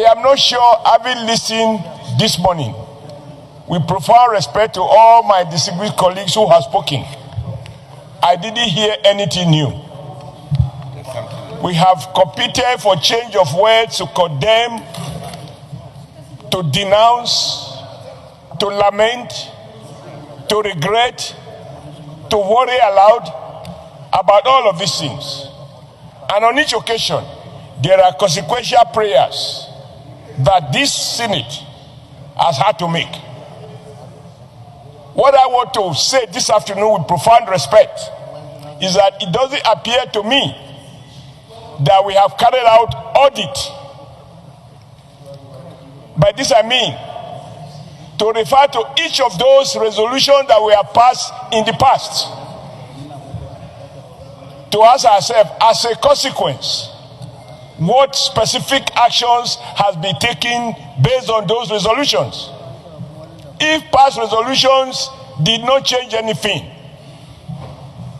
am not sure, having listened this morning, with profound respect to all my distinguished colleagues who have spoken, I didn't hear anything new. We have competed for change of words to condemn, to denounce, to lament, to regret, to worry aloud about all of these things. And on each occasion, there are consequential prayers that this Senate has had to make. What I want to say this afternoon with profound respect is that it doesn't appear to me that we have carried out audit. By this I mean to refer to each of those resolutions that we have passed in the past, to ask ourselves, as a consequence, what specific actions has been taken based on those resolutions. If past resolutions did not change anything,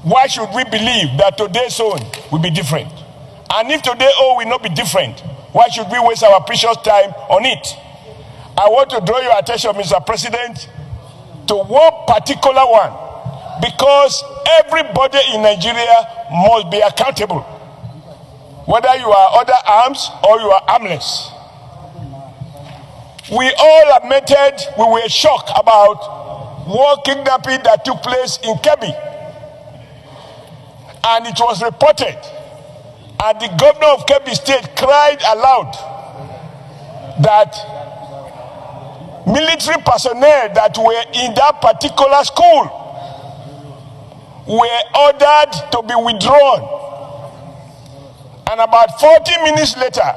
why should we believe that today's own will be different? And if today's own will not be different, why should we waste our precious time on it? I want to draw your attention, Mr. President, to one particular one, because everybody in Nigeria must be accountable, whether you are under arms or you are armless. We all lamented, we were shocked about war kidnapping that took place in Kebbi. And it was reported, and the governor of Kebbi State cried aloud that military personnel that were in that particular school were ordered to be withdrawn. And about 40 minutes later,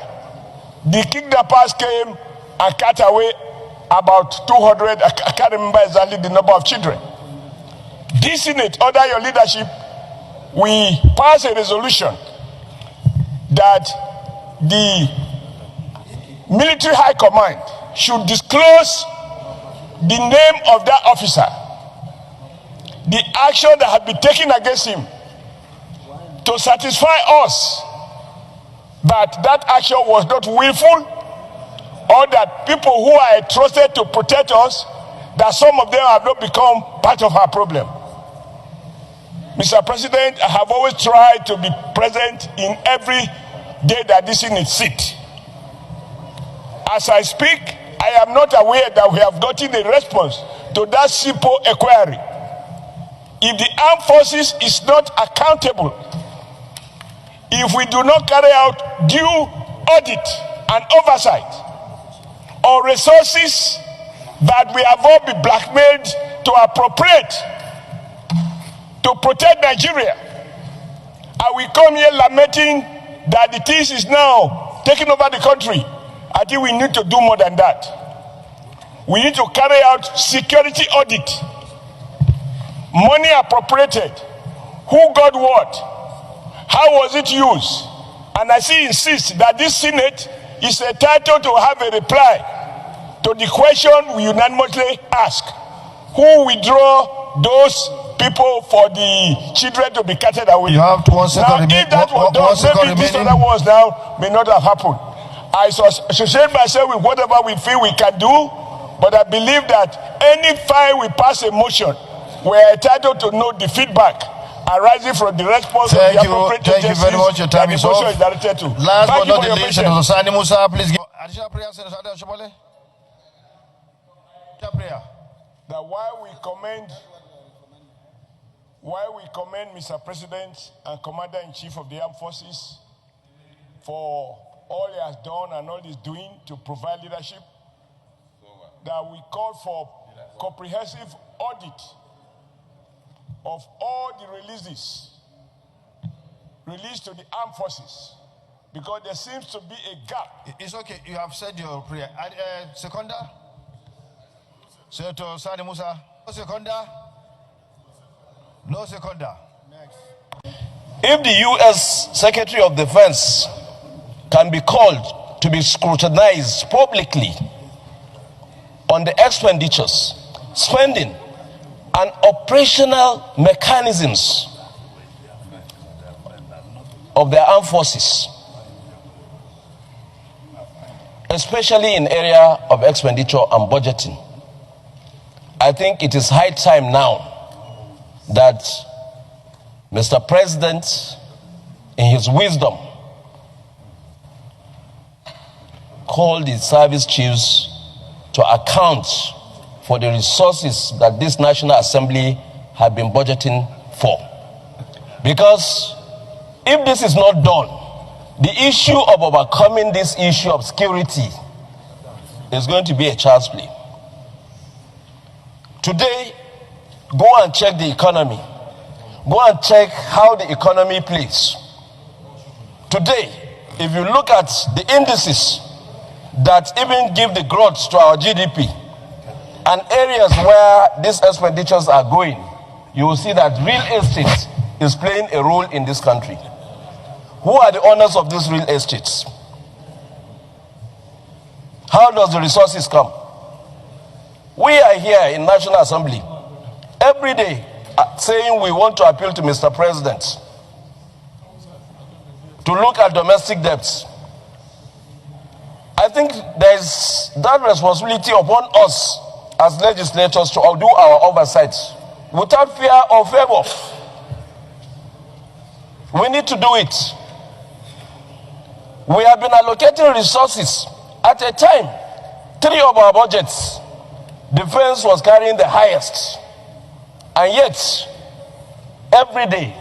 the kidnappers came and cut away about 200, I can't remember exactly the number of children. This Senate, under your leadership, we passed a resolution that the military high command should disclose the name of that officer, the action that had been taken against him, to satisfy us that that action was not willful, or that people who are trusted to protect us, that some of them have not become part of our problem. Mr. President, I have always tried to be present in every day that this Senate sit. As I speak, I am not aware that we have gotten a response to that simple inquiry. If the armed forces is not accountable, if we do not carry out due audit and oversight on resources that we have all been blackmailed to appropriate to protect Nigeria, and we come here lamenting that the things is now taking over the country, I think we need to do more than that. We need to carry out security audit. Money appropriated. Who got what? How was it used? And I still insist that this Senate is entitled to have a reply to the question we unanimously ask. Who withdraw those people for the children to be carted away? You have 1 second. Now, if that was done, maybe these other ones now may not have happened. I associate myself with whatever we feel we can do, but I believe that any time we pass a motion, we are entitled to know the feedback arising from the response of the appropriate agencies. Thank you very much. Your time is up. Is directed to. Last but not the least, Senator Sani Musa, please give additional prayer. Senator Oshiomhole. Prayer. That while we commend Mr. President and Commander-in-Chief of the Armed Forces for all he has done and all he's doing to provide leadership, that we call for comprehensive audit of all the released to the armed forces, because there seems to be a gap. It's okay. You have said your prayer. Seconder? Senator Sani Musa? No seconder? No seconder. Next. If the U.S. Secretary of Defense can be called to be scrutinized publicly on the expenditures, spending, and operational mechanisms of their armed forces, especially in area of expenditure and budgeting. I think it is high time now that Mr. President, in his wisdom, called the service chiefs to account for the resources that this National Assembly have been budgeting for. Because if this is not done, the issue of overcoming this issue of security is going to be a child's play. Today, go and check the economy. Go and check how the economy plays. Today, if you look at the indices that even give the growth to our GDP and areas where these expenditures are going, you will see that real estate is playing a role in this country. Who are the owners of these real estates? How does the resources come? We are here in National Assembly every day saying we want to appeal to Mr. President to look at domestic debts. I think there is that responsibility upon us as legislators to do our oversight without fear or favor. We need to do it. We have been allocating resources at a time. 3 of our budgets, defense was carrying the highest. And yet, every day,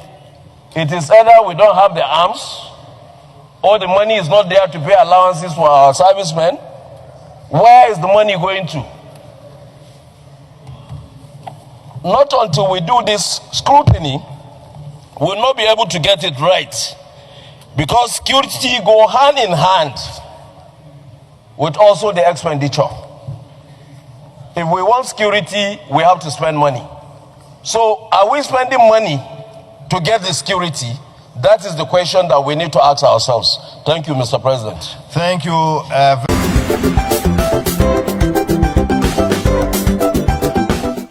it is either we don't have the arms, or the money is not there to pay allowances for our servicemen. Where is the money going to? Not until we do this scrutiny, we'll not be able to get it right. Because security go hand in hand with also the expenditure. If we want security, we have to spend money. So are we spending money to get the security? That is the question that we need to ask ourselves. Thank you, Mr. President. Thank you.